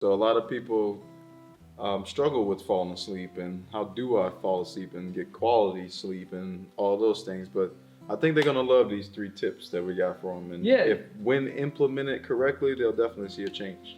So a lot of people struggle with falling asleep and how do I fall asleep and get quality sleep and all those things. But I think they're gonna love these three tips that we got for them. And Yeah. if when implemented correctly, they'll definitely see a change.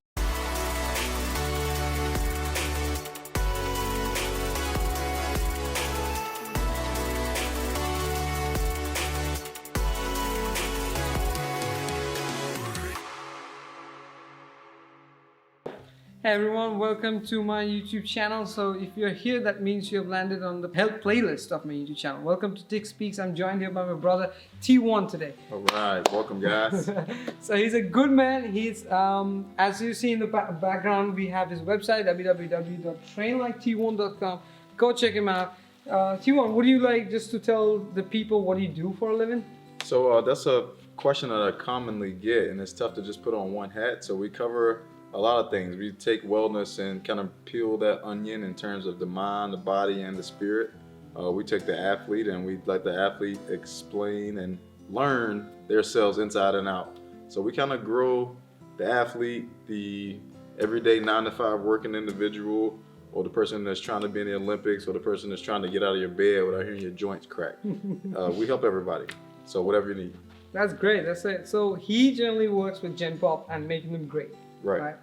Hey everyone, welcome to my YouTube channel. So if you're here, that means you have landed on the health playlist of my YouTube channel. Welcome to TikSpeaks. I'm joined here by my brother TWON today. All right, welcome guys. So he's a good man. He's as you see in the background, we have his website www.trainliketwon.com. Go check him out. T1, would you like just to tell the people what you do for a living? So that's a question that I commonly get, and it's tough to just put on one hat. So we cover a lot of things. We take wellness and kind of peel that onion in terms of the mind, the body, and the spirit. We take the athlete and we let the athlete explain and learn themselves inside and out. So we kind of grow the athlete, the everyday 9-to-5 working individual, or the person that's trying to be in the Olympics, or the person that's trying to get out of your bed without hearing your joints crack. We help everybody. So whatever you need. That's great. That's it. So he generally works with Gen Pop and making them great. Right.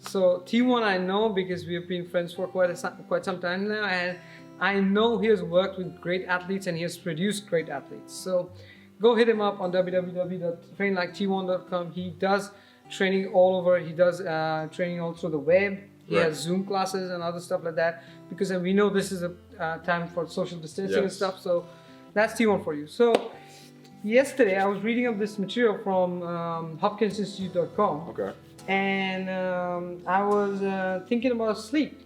So T1 I know because we have been friends for quite some time now, and I know he has worked with great athletes and he has produced great athletes. So go hit him up on www.trainliketwon.com. He does training all over. He does training all through the web. He has Zoom classes and other stuff like that, because we know this is a time for social distancing and stuff. So that's T1 for you. So yesterday I was reading up this material from hopkinsinstitute.com. Okay. And I was thinking about sleep.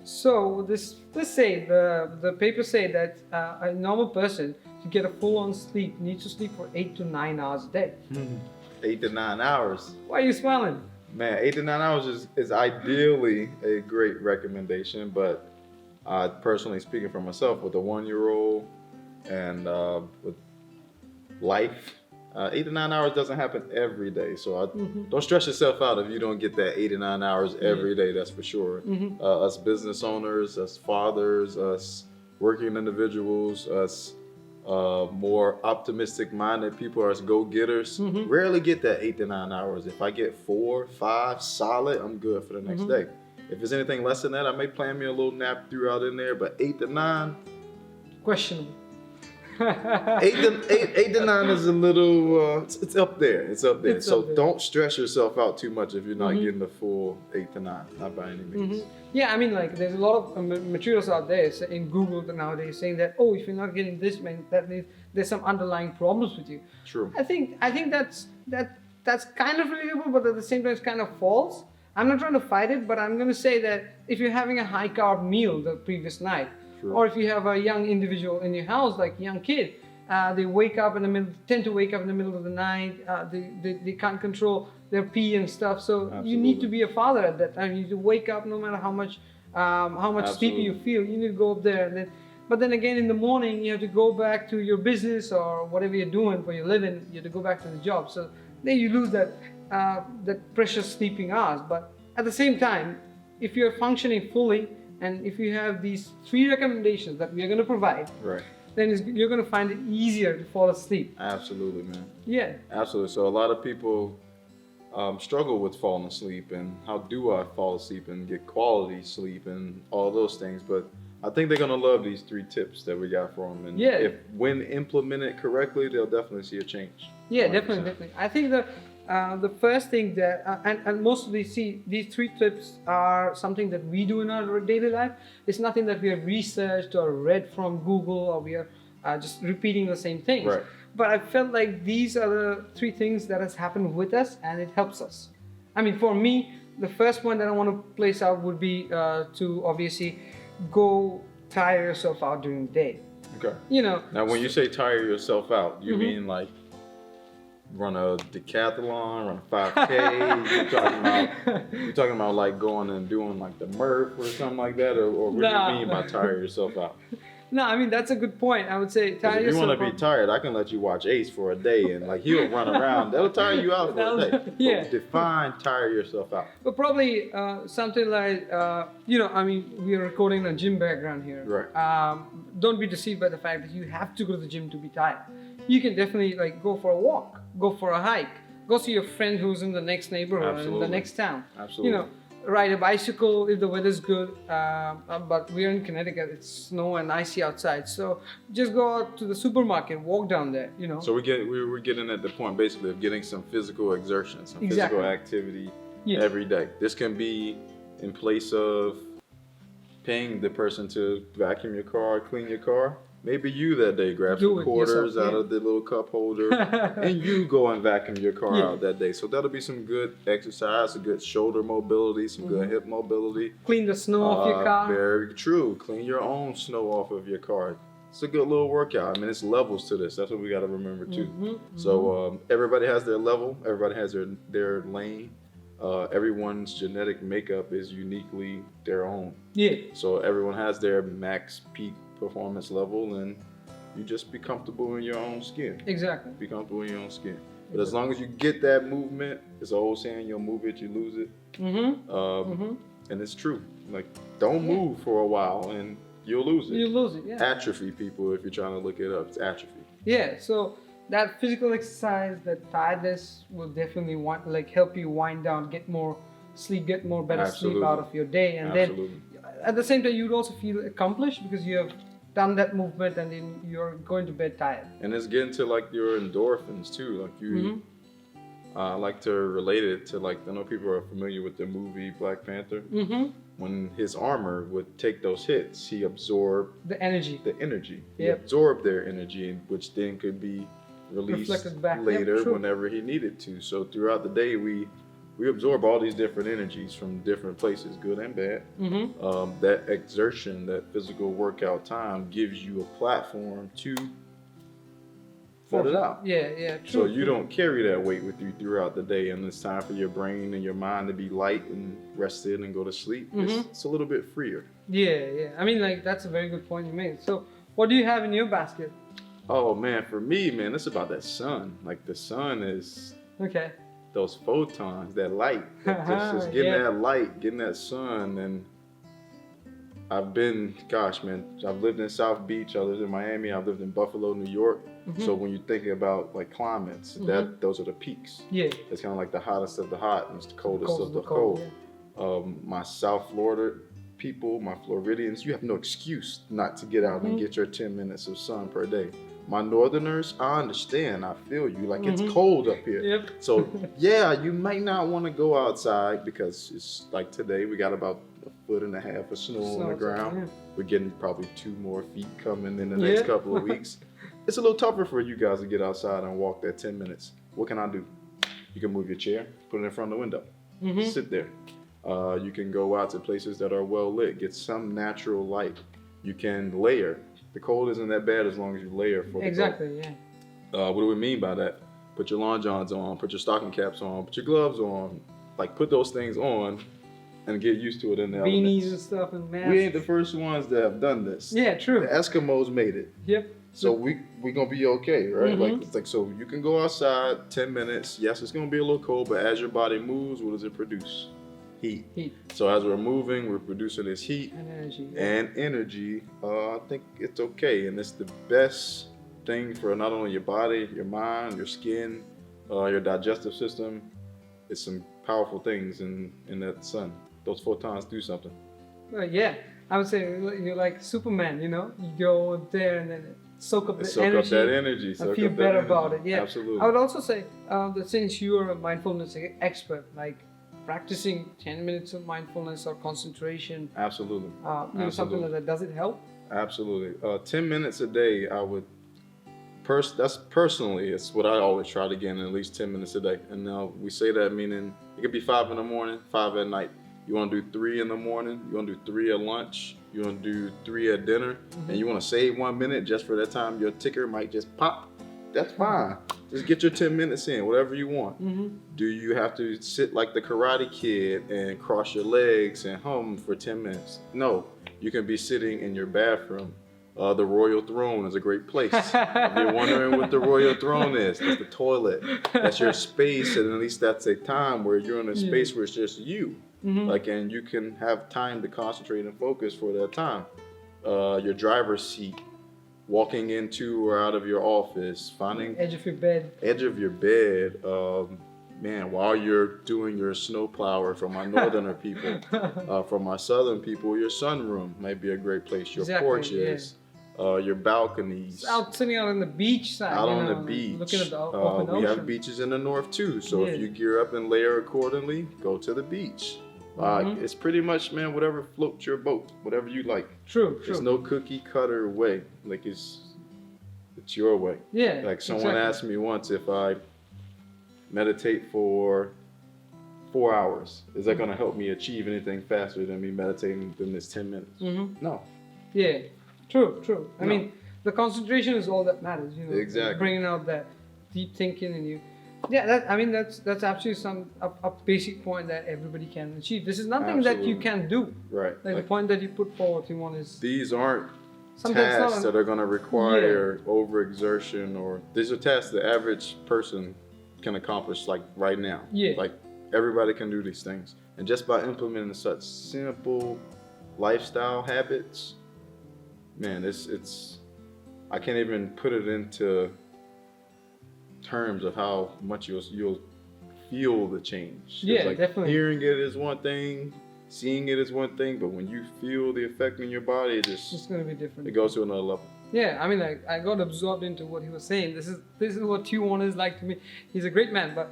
So let's say the papers say that a normal person to get a full-on sleep needs to sleep for 8 to 9 hours a day. 8 to 9 hours. Why are you smiling? Man, 8 to 9 hours is ideally a great recommendation, but personally speaking for myself, with a 1-year-old and with life, 8 to 9 hours doesn't happen every day. So don't stress yourself out if you don't get that 8 to 9 hours every day, that's for sure. Us business owners, us fathers, us working individuals, us more optimistic minded people, us go-getters, rarely get that 8 to 9 hours. If I get 4, 5 solid, I'm good for the next day. If it's anything less than that, I may plan me a little nap throughout in there, but 8 to 9, questionable. 8 to 9 is a little, it's up there. It's up there. So don't stress yourself out too much if you're not getting the full 8 to 9, not by any means. Yeah, I mean, like, there's a lot of materials out there in Google nowadays saying that, oh, if you're not getting this, man, that means there's some underlying problems with you. True. I think that's kind of relatable, but at the same time, it's kind of false. I'm not trying to fight it, but I'm going to say that if you're having a high carb meal the previous night, or if you have a young individual in your house, like a young kid, they tend to wake up in the middle of the night. They can't control their pee and stuff. So you need to be a father at that time. You need to wake up no matter how much sleepy you feel. You need to go up there. But then again, in the morning, you have to go back to your business or whatever you're doing for your living. You have to go back to the job. So then you lose that precious sleeping hours. But at the same time, if you're functioning fully, and if you have these 3 recommendations that we are going to provide, then you're going to find it easier to fall asleep. Absolutely, man. Yeah. Absolutely. So a lot of people struggle with falling asleep and how do I fall asleep and get quality sleep and all those things. But I think they're going to love these 3 tips that we got for them. And if when implemented correctly, they'll definitely see a change. Yeah, 100%. Definitely. I think the first thing that, and most of these 3 tips are something that we do in our daily life. It's nothing that we have researched or read from Google, or we are just repeating the same things. Right. But I felt like these are the 3 things that has happened with us, and it helps us. I mean, for me, the first one that I want to place out would be to obviously go tire yourself out during the day. Okay. You know. Now, when you say tire yourself out, you mean like run a decathlon, run a 5K? you're talking about like going and doing like the Murph or something like that, or what do you mean by tire yourself out? No, I mean that's a good point. I would say tire If you yourself want to be up. tired, I can let you watch Ace for a day, and like he'll run around. That'll tire you out for a day. Yeah. But define tire yourself out. But probably something like, I mean, we are recording a gym background here. Right. Don't be deceived by the fact that you have to go to the gym to be tired. You can definitely like go for a walk, go for a hike, go see your friend who's in the next neighborhood, or in the next town. Absolutely. Ride a bicycle if the weather's good. But we're in Connecticut; it's snow and icy outside. So just go out to the supermarket, walk down there. So we're getting at the point basically of getting some physical exertion, some physical activity every day. This can be in place of paying the person to vacuum your car, clean your car. Maybe you that day grab some quarters out of the little cup holder and you go and vacuum your car out that day. So that'll be some good exercise, some good shoulder mobility, some good hip mobility. Clean the snow off your car. Very true. Clean your own snow off of your car. It's a good little workout. I mean, it's levels to this. That's what we got to remember too. So everybody has their level. Everybody has their lane. Everyone's genetic makeup is uniquely their own. Yeah. So everyone has their max peak performance level, and you just be comfortable in your own skin. Exactly. Be comfortable in your own skin. But as long as you get that movement, it's an old saying, you'll move it, you lose it. And it's true. Like, don't move for a while and you'll lose it. You lose it, yeah. Atrophy, people, if you're trying to look it up, it's atrophy. Yeah, so that physical exercise, that tiredness will definitely help you wind down, get more sleep, get more better sleep out of your day. And then at the same time, you'd also feel accomplished because you have done that movement and then you're going to bed tired. And it's getting to like your endorphins too. Like you, I like to relate it to like, I know people are familiar with the movie Black Panther. When his armor would take those hits, he absorbed the energy. He absorbed their energy, which then could be released back later whenever he needed to. So throughout the day, we absorb all these different energies from different places, good and bad. That exertion, that physical workout time gives you a platform to let it out. Yeah, true. So you don't carry that weight with you throughout the day, and it's time for your brain and your mind to be light and rested and go to sleep. It's a little bit freer. Yeah. I mean, like, that's a very good point you made. So what do you have in your basket? Oh man, for me, man, it's about that sun. Like the sun is those photons, that light. Just getting that light, getting that sun. And I've been, I've lived in South Beach, I lived in Miami, I've lived in Buffalo, New York. So when you're thinking about like climates, those are the peaks. Yeah. It's kind of like the hottest of the hot and it's the coldest of the cold. My South Florida people, my Floridians, you have no excuse not to get out and get your 10 minutes of sun per day. My Northerners, I understand, I feel you, like it's cold up here. So yeah, you might not want to go outside because it's like today, we got about 1.5 feet of snow on the ground. We're getting probably 2 more feet coming in the next couple of weeks. It's a little tougher for you guys to get outside and walk that 10 minutes. What can I do? You can move your chair, put it in front of the window, sit there. You can go out to places that are well lit, get some natural light. You can layer. The cold isn't that bad as long as you layer for the cold. What do we mean by that? Put your long johns on, put your stocking caps on, put your gloves on. Like, put those things on and get used to it in the beanies elements. And stuff and masks. We ain't the first ones that have done this. Yeah, true. The Eskimos made it. So we gonna be okay, right? Like, it's like, so you can go outside 10 minutes. Yes, it's gonna be a little cold, but as your body moves, what does it produce? Heat. So as we're moving, we're producing this heat and energy. I think it's okay, and it's the best thing for not only your body, your mind, your skin, your digestive system. It's some powerful things in that sun. Those photons do something. Yeah, I would say you're like Superman. You go there and then soak up that energy. I feel better about it. Yeah, absolutely. I would also say that since you are a mindfulness expert, like practicing 10 minutes of mindfulness or concentration. Absolutely. Something like that. Does it help? Absolutely. 10 minutes a day, I would. That's personally, it's what I always try to get in at least 10 minutes a day. And now we say that meaning it could be 5 in the morning, 5 at night. You want to do 3 in the morning, you want to do 3 at lunch, you want to do 3 at dinner, and you want to save 1 minute just for that time your ticker might just pop. That's fine. Just get your 10 minutes in, whatever you want. Do you have to sit like the Karate Kid and cross your legs and hum for 10 minutes? No. You can be sitting in your bathroom The Royal Throne is a great place. If you're wondering what the Royal Throne is, that's the toilet. That's your space, and at least that's a time where you're in a space where it's just you. Like, and you can have time to concentrate and focus for that time. Your driver's seat, walking into or out of your office, finding edge of your bed. Man, while you're doing your snowplower for my northerner people, for my southern people, your sunroom might be a great place. Your porches, your balconies. Sitting out on the beach side. Out on the beach. Looking at the open ocean. We have beaches in the north too, so if you gear up and layer accordingly, go to the beach. It's pretty much, man, whatever floats your boat, whatever you like. True. There's no cookie cutter way. Like, it's your way. Yeah. Like, someone asked me once if I meditate for 4 hours, is that going to help me achieve anything faster than me meditating in this 10 minutes? No. Yeah. True. I mean, the concentration is all that matters. Exactly. Bringing out that deep thinking in you. Yeah, that's absolutely a basic point that everybody can achieve. This is nothing that you can do. Right. Like the point that you put forward, T1, is these aren't tasks that are going to require overexertion, or these are tasks the average person can accomplish, like, right now. Yeah. Like, everybody can do these things, and just by implementing such simple lifestyle habits, man, it's I can't even put it into terms of how much you'll feel the change. Yeah, like, definitely. Hearing it is one thing, seeing it is one thing, but when you feel the effect in your body, it's going to be different. It goes to another level. Yeah, I mean, like, I got absorbed into what he was saying. This is what TWON is like to me. He's a great man, but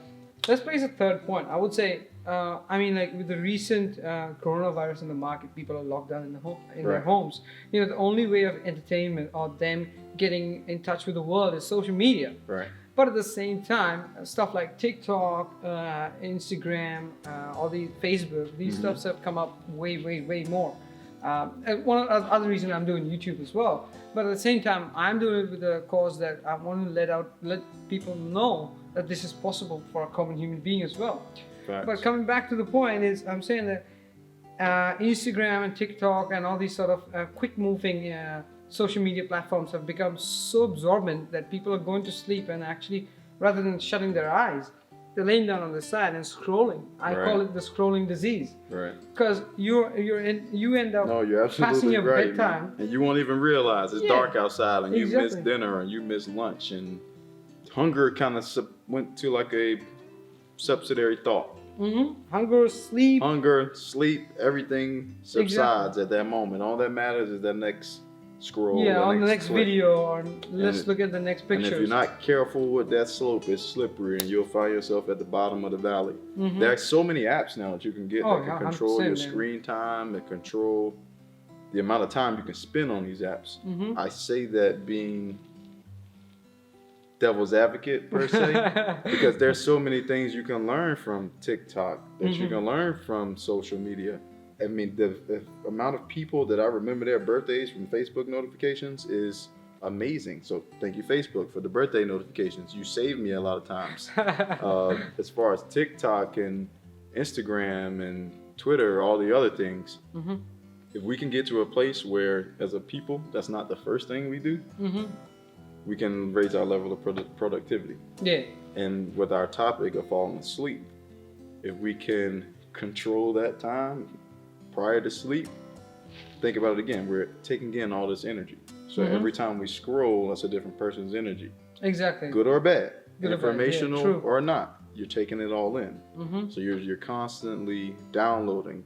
let's place a third point. I would say, I mean, like, with the recent coronavirus in the market, people are locked down in their homes. The only way of entertainment or them getting in touch with the world is social media. Right. But at the same time, stuff like TikTok, Instagram, or the Facebook, these stuffs have come up way more. And one of the other reason I'm doing YouTube as well. But at the same time, I'm doing it with a cause that I want to let people know that this is possible for a common human being as well. Facts. But coming back to the point is, I'm saying that Instagram and TikTok and all these sort of quick-moving social media platforms have become so absorbent that people are going to sleep and actually, rather than shutting their eyes, they're laying down on the side and scrolling. I call it the scrolling disease. Right. Because you end up passing your bedtime. Man. And you won't even realize it's dark outside, and you miss dinner and you miss lunch, and hunger kind of went to like a subsidiary thought. Hunger, sleep, everything subsides at that moment. All that matters is that next scroll. On the next video, or let's look at the next picture. And if you're not careful with that slope, it's slippery, and you'll find yourself at the bottom of the valley. There are so many apps now that you can get that can control your screen time, that control the amount of time you can spend on these apps. I say that being devil's advocate per se, because there's so many things you can learn from TikTok, that you can learn from social media. I mean, the amount of people that I remember their birthdays from Facebook notifications is amazing. So thank you, Facebook, for the birthday notifications. You saved me a lot of times. As far as TikTok and Instagram and Twitter, all the other things, if we can get to a place where, as a people, that's not the first thing we do, we can raise our level of productivity. Yeah. And with our topic of falling asleep, if we can control that time prior to sleep, think about it again. We're taking in all this energy. So every time we scroll, that's a different person's energy. Exactly. Good or bad. Informational or not. You're taking it all in. So you're constantly downloading.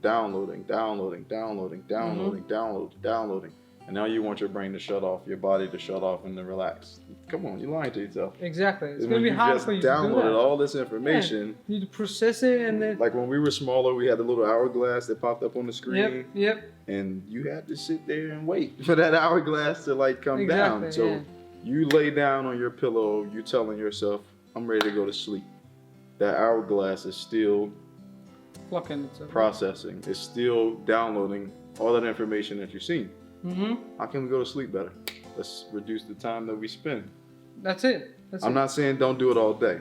And now you want your brain to shut off, your body to shut off and to relax. Come on, you're lying to yourself. Exactly. It's going to be hard for you to do that. You just downloaded all this information. You need to process it and then... Like when we were smaller, we had the little hourglass that popped up on the screen. Yep. And you had to sit there and wait for that hourglass to like come down. So you lay down on your pillow, you telling yourself, I'm ready to go to sleep. That hourglass is still processing. It's still downloading all that information that you've seen. How can we go to sleep better? Let's reduce the time that we spend. That's it. I'm not saying don't do it all day.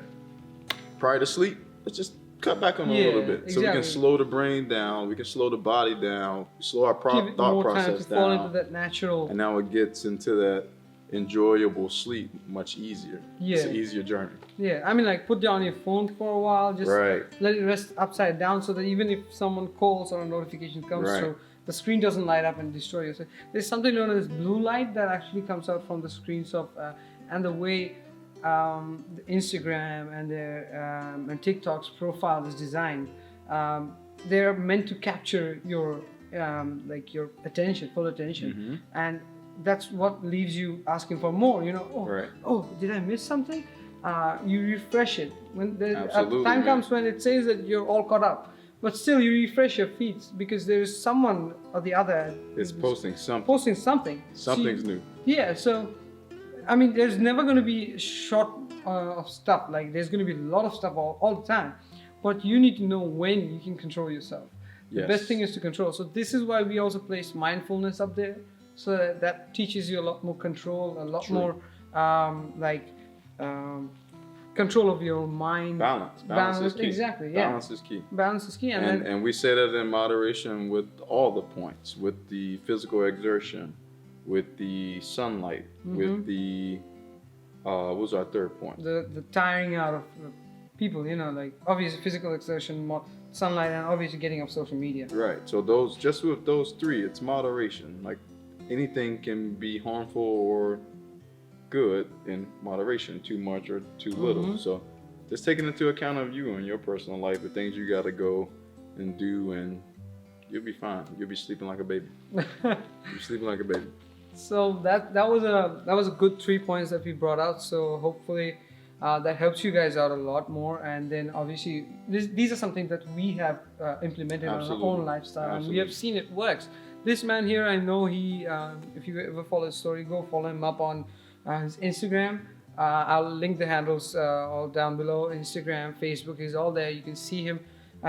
Prior to sleep, let's just cut back on a Yeah, little bit. So we can exactly. slow the brain down, we can slow the body down, slow our Give it thought more time process to fall into down, that natural. and now it gets into that enjoyable sleep much easier. It's an Yeah. easier journey. Yeah, I mean, like, put down your phone for a while, just Right. let it rest upside down so that even if someone calls or a notification comes Right. through, the screen doesn't light up and destroy you. So there's something known as blue light that actually comes out from the screens of, and the way the Instagram and and TikTok's profile is designed. They're meant to capture your like your attention, full attention, and that's what leaves you asking for more. You know, Right. oh, did I miss something? You refresh it when the Absolutely, time man. comes when it says that you're all caught up, but still you refresh your feeds because there is someone or the other It's who's posting something. posting something. Something's new. Yeah, so I mean, there's never going to be short of stuff. Like there's going to be a lot of stuff all the time, but you need to know when you can control yourself. The Yes. best thing is to control. So this is why we also place mindfulness up there, so that teaches you a lot more control, a lot True. more control of your mind. Balance is key. Exactly. Yeah. Balance is key. Balance is key, And we say that in moderation with all the points, with the physical exertion, with the sunlight, with the what was our third point? the tiring out of people, you know, like obviously physical exertion, more sunlight, and obviously getting off social media. Right. So those, just with those three, it's moderation. Like anything can be harmful or good in moderation, too much or too little. So just taking into account of you and your personal life, the things you got to go and do, and you'll be fine. You'll be sleeping like a baby. You're sleeping like a baby. So that was a good 3 points that we brought out. So hopefully that helps you guys out a lot more. And then obviously these are something that we have implemented in our own lifestyle, and we have seen it works. This man here, I know he. If you ever follow his story, go follow him up on his Instagram. I'll link the handles all down below. Instagram, Facebook is all there. You can see him.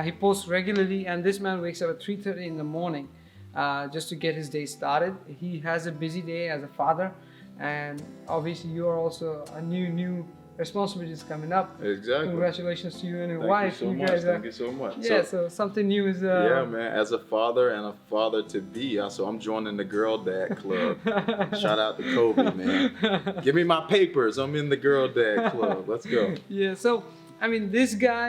He posts regularly, and this man wakes up at 3:30 in the morning. Just to get his day started. He has a busy day as a father, and obviously you are also a new responsibilities coming up. Exactly. Congratulations to you and your Thank wife. you so much. guys Thank you so much. Yeah, so something new is yeah, man. As a father and a father to be, so I'm joining the Girl Dad Club. Shout out to Kobe, man. Give me my papers. I'm in the Girl Dad Club. Let's go. Yeah. So I mean, this guy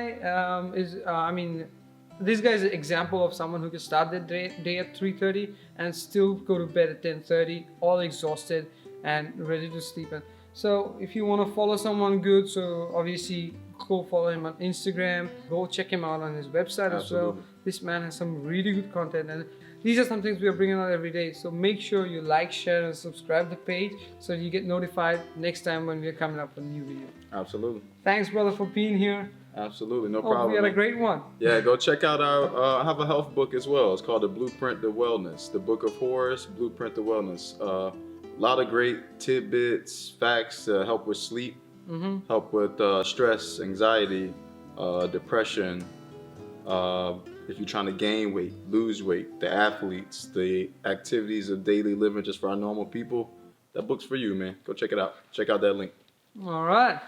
this guy is an example of someone who can start their day at 3:30 and still go to bed at 10:30, all exhausted and ready to sleep. And so if you want to follow someone good, so obviously go follow him on Instagram, go check him out on his website as well. This man has some really good content, and these are some things we are bringing out every day. So make sure you like, share, and subscribe the page so you get notified next time when we're coming up with a new video. Absolutely. Thanks, brother, for being here. Absolutely, no Hope problem. we had a great one. Yeah, go check out our. I have a health book as well. It's called The Blueprint to Wellness, the Book of Horrors, Blueprint to Wellness. A lot of great tidbits, facts to help with sleep, help with stress, anxiety, depression. If you're trying to gain weight, lose weight, the athletes, the activities of daily living just for our normal people, that book's for you, man. Go check it out. Check out that link. All right.